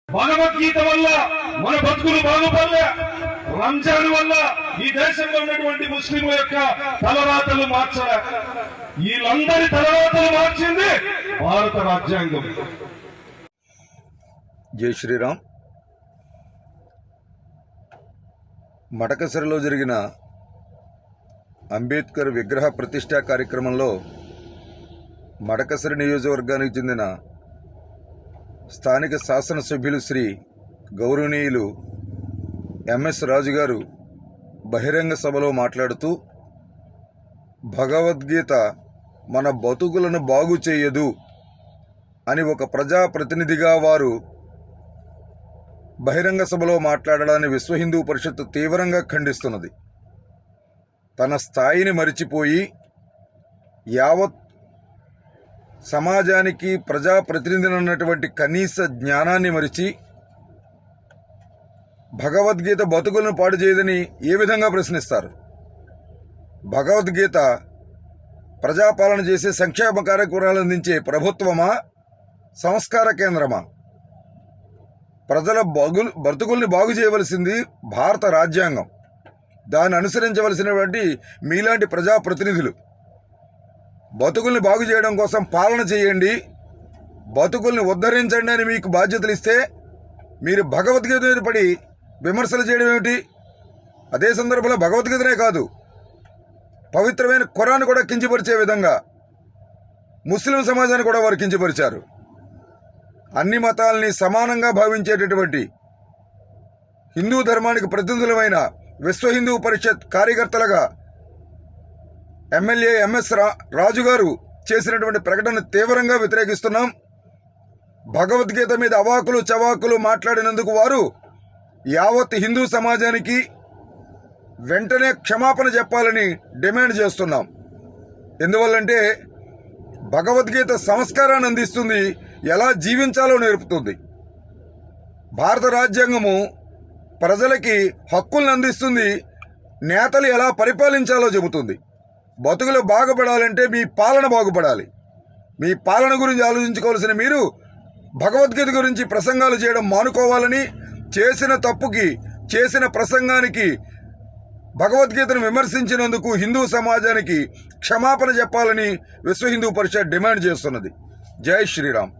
భగవద్గీత వల్ల మన బతుకులు బాగుపడలే. రంజాన్ వల్ల ఈ దేశంలో ఉన్నటువంటి ముస్లింల యొక్క తలరాతలు మార్చలే. వీళ్ళందరి తలరాతలు మార్చింది భారత రాజ్యాంగం. జై శ్రీరామ్. మడకసిరలో జరిగిన అంబేద్కర్ విగ్రహ ప్రతిష్ఠా కార్యక్రమంలో మడకసిర నియోజకవర్గానికి చెందిన స్థానిక శాసనసభ్యులు శ్రీ గౌరవనీయులు ఎంఎస్ రాజు గారు బహిరంగ సభలో మాట్లాడుతూ, భగవద్గీత మన బతుకులను బాగు చేయదు అని ఒక ప్రజాప్రతినిధిగా వారు బహిరంగ సభలో మాట్లాడడాన్ని విశ్వ హిందూ పరిషత్ తీవ్రంగా ఖండిస్తున్నది. తన స్థాయిని మరిచిపోయి యావత్ సమాజానికి ప్రజాప్రతినిధి అన్నటువంటి కనీస జ్ఞానాన్ని మరిచి భగవద్గీత బతుకులను పాడు చేయదని ఏ విధంగా ప్రశ్నిస్తారు? భగవద్గీత ప్రజాపాలన చేసే సంక్షేమ కార్యక్రమాలు అందించే ప్రభుత్వమా, సంస్కార కేంద్రమా? ప్రజల బతుకుల్ని బాగు చేయవలసింది భారత రాజ్యాంగం. దాన్ని అనుసరించవలసినటువంటి మీలాంటి ప్రజాప్రతినిధులు బతుకుల్ని బాగు చేయడం కోసం పాలన చేయండి, బతుకుల్ని ఉద్ధరించండి అని మీకు బాధ్యతలు ఇస్తే మీరు భగవద్గీత మీద పడి విమర్శలు చేయడం ఏమిటి? అదే సందర్భంలో భగవద్గీతనే కాదు, పవిత్రమైన ఖురాన్ కూడా కించపరిచే విధంగా ముస్లిం సమాజాన్ని కూడా వారు కించపరిచారు. అన్ని మతాల్ని సమానంగా భావించేటటువంటి హిందూ ధర్మానికి ప్రతినిధులమైన విశ్వ హిందూ పరిషత్ కార్యకర్తలుగా ఎమ్మెల్యే ఎంఎస్ రాజు గారు చేసినటువంటి ప్రకటన తీవ్రంగా వ్యతిరేకిస్తున్నాం. భగవద్గీత మీద అవాకులు చవాకులు మాట్లాడినందుకు వారు యావత్ హిందూ సమాజానికి వెంటనే క్షమాపణ చెప్పాలని డిమాండ్ చేస్తున్నాం. ఎందువల్లంటే భగవద్గీత సంస్కారాన్ని అందిస్తుంది, ఎలా జీవించాలో నేర్పుతుంది. భారత రాజ్యాంగము ప్రజలకి హక్కులను అందిస్తుంది, నేతలు ఎలా పరిపాలించాలో చెబుతుంది. బతుకులు బాగుపడాలంటే మీ పాలన బాగుపడాలి. మీ పాలన గురించి ఆలోచించుకోవాల్సిన మీరు భగవద్గీత గురించి ప్రసంగాలు చేయడం మానుకోవాలని, చేసిన తప్పుకి, చేసిన ప్రసంగానికి, భగవద్గీతను విమర్శించినందుకు హిందూ సమాజానికి క్షమాపణ చెప్పాలని విశ్వ హిందూ పరిషత్ డిమాండ్ చేస్తున్నది. జై శ్రీరామ్.